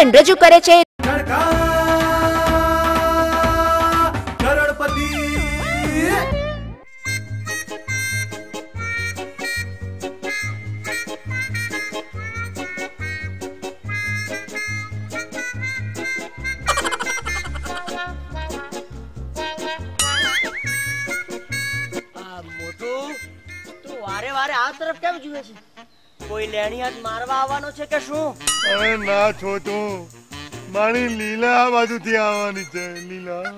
કિશન રજૂ કરે છે વારે આ તરફ કેમ જુએ છે? કોઈ લેણિયાત મારવા આવવાનો છે કે શું? અરે ના છોટુ, મારી લીલા આ બાજુથી આવવાની છે. લીલા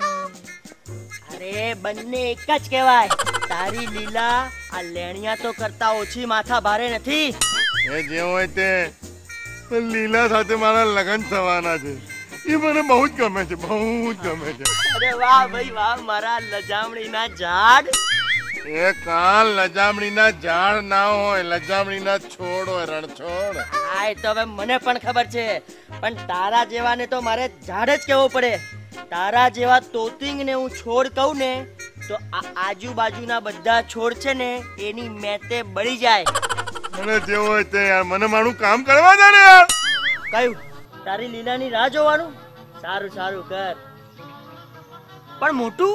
અરે બંને એક જ કહેવાય. તારી લીલા આ લેણિયાતો કરતા ઓછી માથા ભારે નથી. એ જે હોય તે, લીલા સાથે મારા લગ્ન થવાના છે. એ મને બહુ જ ગમે છે, બહુ જ ગમે છે. અરે વાહ ભાઈ વાહ, મારા લજામણીના ઝાડ. એ કાલ લજામણીના ઝાડ ના હોય, લજામણીના છોડ હોય, રણછોડ. હા એ તો હવે મને પણ ખબર છે, પણ તારા જેવાને તો મારે ઝાડ જ કહેવો પડે. તારા જેવા તોતિંગને હું છોડ કહું ને તો આ આજુબાજુના બધા છોડ છે ને એની મેતે બળી જાય. મને જેવું હોય તે યાર, મને મારું કામ કરવા દે ને યાર. કયું? તારી લીલાની રાહ જોવાનું? સારું સારું કર. પણ મોટું,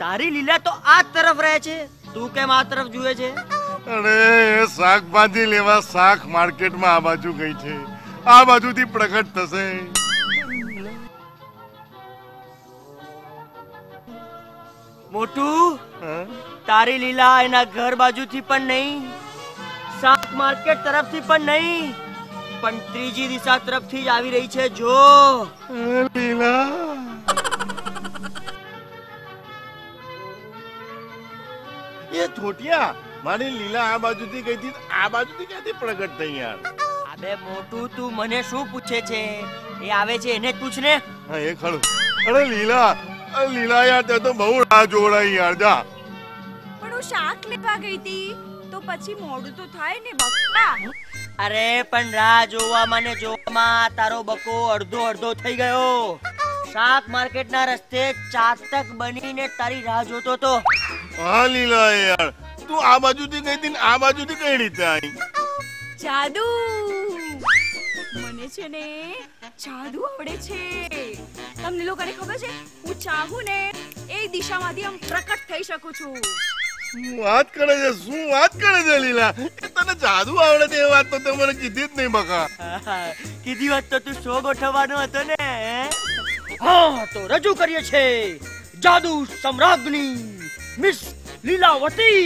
તારી લીલા તો આ તરફ રહે છે, તું કેમ આ તરફ જુએ છે? અરે એ શાકભાજી લેવા શાક માર્કેટમાં આ બાજુ ગઈ છે, આ બાજુથી પ્રગટ થશે. મોટું, તારી લીલા એના ઘર બાજુથી પણ નહીં, શાક માર્કેટ તરફથી પણ નહીં, પણ ત્રીજી દિશા તરફથી જ આવી રહી છે. જો લીલા, એ થોટિયા, મારી લીલા આ બાજુથી ગઈ હતી, આ બાજુથી ક્યાંથી પ્રગટ થઈ યાર? અબે મોટું, તું મને શું પૂછે છે? એ આવે છે એને જ પૂછ ને. હા એ ખરું. અરે લીલા, લીલા યાર તે તો બહુ રાહ જોડાઈ યાર. જા. પણ હું શાક લેવા ગઈ હતી તો પછી મોડું તો થાય ને બક્કા. અરે પણ રાહ જોવામાં ને જોવામાં તારો બકો અડધો અડધો થઈ ગયો. શાક માર્કેટના રસ્તે ચાતક બનીને તારી રાહ જોતો તો. હા લીલા યાર, તું આ બાજુથી ગઈ હતી ને આ બાજુથી કઈ રીતે આવી? જાદુ, મને છે ને જાદુ આવડે છે. તમને લોકોને ખબર છે, હું ચાહું ને એ દિશામાંથી આમ પ્રકટ થઈ શકું છું. શું વાત કરે છે, શું વાત કરે છે લીલા? એ તને જાદુ આવડે છે એ વાત તો તે મને કીધી જ નહીં બકા. કીધી વાત તો તું શો ગોઠવવાનો હતો ને. હા તો રજૂ કરીએ છે જાદુ સમ્રાજ્ઞી મિસ લીલાવતી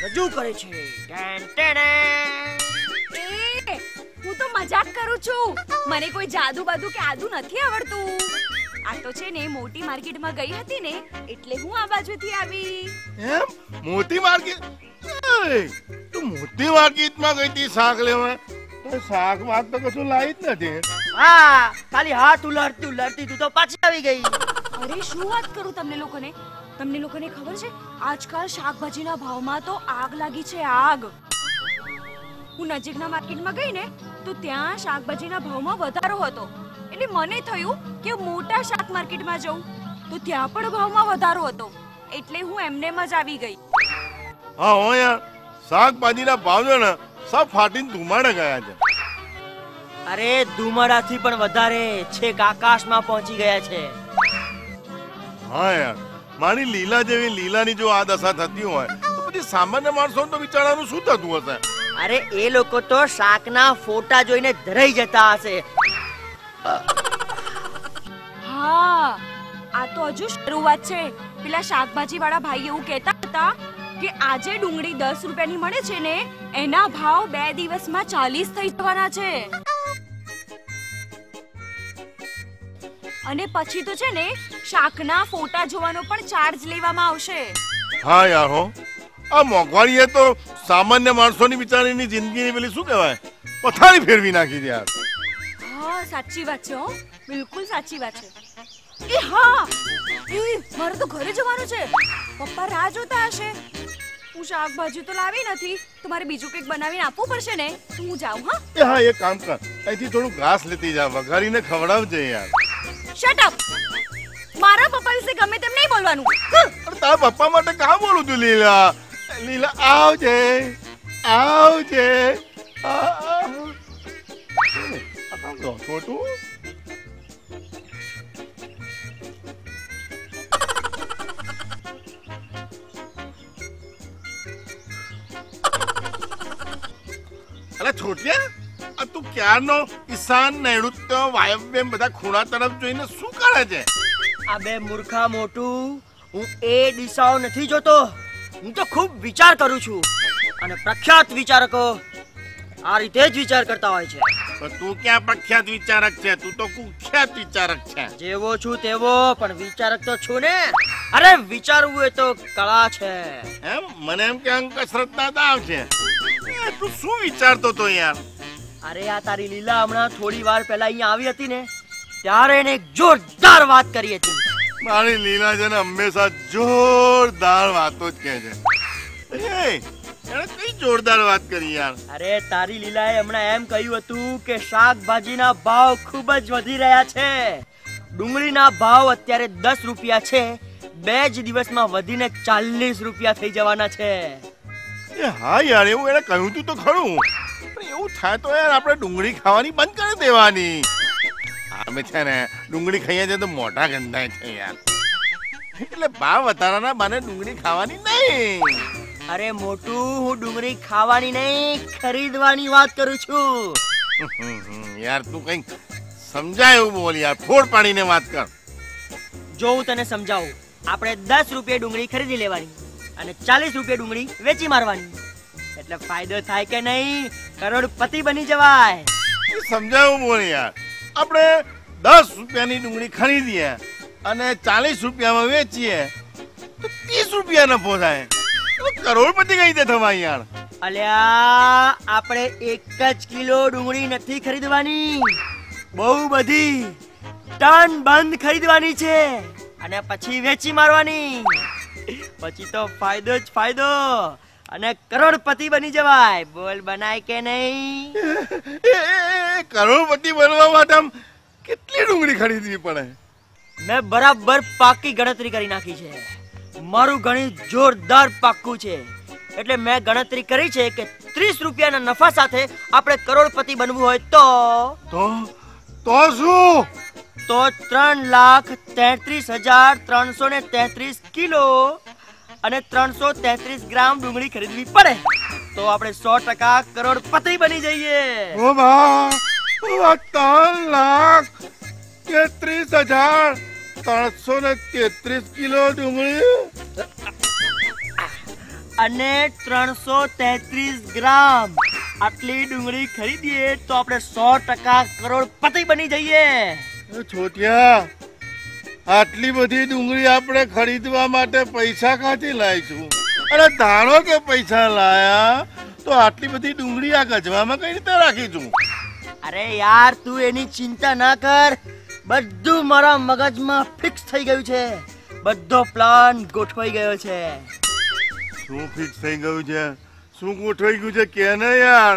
રજૂ કરે છે. હું તો મજાક કરું છું, મને કોઈ જાદુ બાદુ કે આદુ નથી આવડતું. આ તો છે ને મોટી માર્કેટમાં ગઈ હતી ને એટલે હું આ બાજુથી આવી. એમ? મોટી માર્કેટ? તું મોટી માર્કેટમાં ગઈ હતી શાક લેવા? શાક વાત તો કશું લાવી જ નથી. હા, ખાલી હાથ ઉલાળતી ઉલાળતી તું તો પાછી આવી ગઈ. અરે શું વાત કરું તમને લોકોને ખબર છે, આજકાલ શાકભાજીના ભાવમાં તો આગ લાગી છે, આગ. હું નજીકના માર્કેટમાં ગઈ ને તો ત્યાં શાકભાજીના ભાવમાં વધારો હતો, એટલે મને થયું કે મોટા શાક માર્કેટમાં જઉં તો ત્યાં પણ ભાવમાં વધારો હતો, એટલે હું એમનેમ જ આવી ગઈ. હા હો યાર, શાકભાજીના ભાવ છે ને સબ ફાટીને ધુમાડે ગયા છે. અરે ધુમાડાથી પણ વધારે છેક આકાશમાં પહોંચી ગયા છે. હા યાર, મારી લીલા જેવી લીલાની જો આ દશા થતી હોય તો પછી સામાન્ય માણસોને તો બિચારાનું શું થતું હશે? અરે એ લોકો તો શાકના ફોટા જોઈને ધરાઈ જતા હશે. હા, આ તો હજુ શરૂઆત છે. પેલા શાકભાજી વાળા ભાઈ એવું કહેતા હતા કે આજે ડુંગળી 10 રૂપિયાની મળે છે ને એના ભાવ 2 દિવસમાં 40 થઈ જવાના છે. અને પછી તો છે ને શાકના ફોટા જોવાનો પણ ચાર્જ લેવામાં આવશે. હા યાર હો, આ મોંઘવારીએ તો સામાન્ય માણસોની બિચારીની જિંદગીની પેલી શું કહેવાય પથારી ફેરવી નાખી છે યાર. હા સાચી વાત છે, હો બિલકુલ સાચી વાત છે. એ હા, મારે તો ઘરે જવાનું છે, પપ્પા રાહ જોતા હશે. હું શાકભાજી તો લાવી નથી, તો મારે બીજું કંઈક બનાવીને આપવું પડશે ને, તો હું જાઉં. હા હા, એક કામ કર, અહીંથી થોડું ઘાસ લેતી જા, વઘારીને ખવડાવજે યાર. શટ અપ, મારા પપ્પા વિશે ગમે તેમ નહીં બોલવાનું. તારા પપ્પા માટે કાં બોલું છું લીલા? લીલા આવજે, આવજે. છોટું અલા છોટિયા, આ તું ક્યારનો ઈશાન નૈઋત્ય વાયવ્ય એમ બધા ખૂણા તરફ જોઈને શું કરે છે? આ બે મૂર્ખા મોટું, હું એ દિશાઓ નથી જોતો, હું તો ખૂબ વિચાર કરું છું. અને પ્રખ્યાત વિચારકો આ રીતે જ વિચાર કરતા હોય છે. પણ તું ક્યાં પ્રખ્યાત વિચારક છે? તું તો કુખ્યાત વિચારક છે. જેવો છું તેવો, પણ વિચારક તો છું ને. અરે વિચારવું એ તો કળા છે. એમ મને એમ કે અંક કસરતના દાવ છે. એ તું શું વિચારતો તો યાર? અરે આ તારી લીલા હમણાં થોડી વાર પહેલા અહીંયા આવી હતી ને, ત્યારે એને એક જોરદાર વાત કરી હતી. મારી લીલા છે ને હંમેશા જોરદાર વાતો જ કહે છે. એને કઈ જોરદાર વાત કરી યાર? અરે તારી લીલાએ હમણાં એમ કહ્યું હતું કે શાકભાજીના ભાવ ખૂબ જ વધી રહ્યા છે. ડુંગળીના ભાવ અત્યારે 10 રૂપિયા છે, 2 જ દિવસમાં વધીને 40 રૂપિયા થઈ જવાના છે. એ હા યાર, એવું એને કહ્યું તું તો ખરું. પણ એવું થાય તો યાર આપણે ડુંગળી ખાવાની બંધ કરી દેવાની. અમે છે ને ડુંગળી ખાઈએ છીએ તો મોઢા ગંધાય છે યાર. એટલે ભાવ વધારાના બાને ડુંગળી ખાવાની નહીં. અરે મોટું, હું ડુંગળી ખાવાની નહીં, ખરીદવાની વાત કરું છું. યાર તું કઈક સમજાય એવું બોલ યાર, ફોડ પાડીને વાત કર. જો હું તને સમજાવું, આપણે 10 રૂપિયા ડુંગળી ખરીદી લેવાની અને 40 રૂપિયા ડુંગળી વેચી મારવાની. એટલે ફાયદો થાય કે નહીં? કરોડપતિ બની જવાય. સમજાય એવું બોલ યાર. આપણે 10 રૂપિયાની ડુંગળી ખરીદીએ અને 40 રૂપિયામાં વેચીએ તો 30 રૂપિયા નફો થાય. કરોડપતિ કઈ રીતે થવાય યાર? અલ્યા, આપણે 1 જ કિલો ડુંગળી નથી ખરીદવાની, બહુ બધી ટન બંધ ખરીદવાની છે અને પછી વેચી મારવાની. પછી તો ફાયદો જ ફાયદો અને કરોડપતિ બની જવાય. બોલ, બનાય કે નહીં? કરોડપતિ બનવા માટે આમ કેટલી ડુંગળી ખરીદવી પડે? મેં બરાબર પાકી ગણતરી કરી નાખી છે. મારું ગણિત જોરદાર પાક્કું છે. એટલે મેં ગણતરી કરી છે કે 30 રૂપિયાના નફા સાથે આપણે કરોડપતિ બનવું હોય તો શું? તો 3,33,333 કિલો અને 333 ગ્રામ ડુંગળી ખરીદવી પડે. તો આપણે 100% કરોડપતિ બની જઈએ. ઓ બા, 3,33,333 કિલો ડુંગળી અને 333 ગ્રામ. આટલી ડુંગળી ખરીદીએ તો આપણે 100% કરોડપતિ બની જઈએ. છોટિયા, આટલી બધી ડુંગળી આપણે ખરીદવા માટે પૈસા ક્યાંથી લાવીશું? અરે ધારો કે પૈસા લાયા તો આટલી બધી ડુંગળી આ ગજવામાં કઈ રીતે રાખીશું? અરે યાર, તું એની ચિંતા ના કર. બધું મારા મગજમાં ફિક્સ થઈ ગયું છે. બધો પ્લાન ગોઠવાઈ ગયો છે. શું ફિક્સ થઈ ગયું છે? શું ગોઠવાઈ ગયું છે કે ને યાર?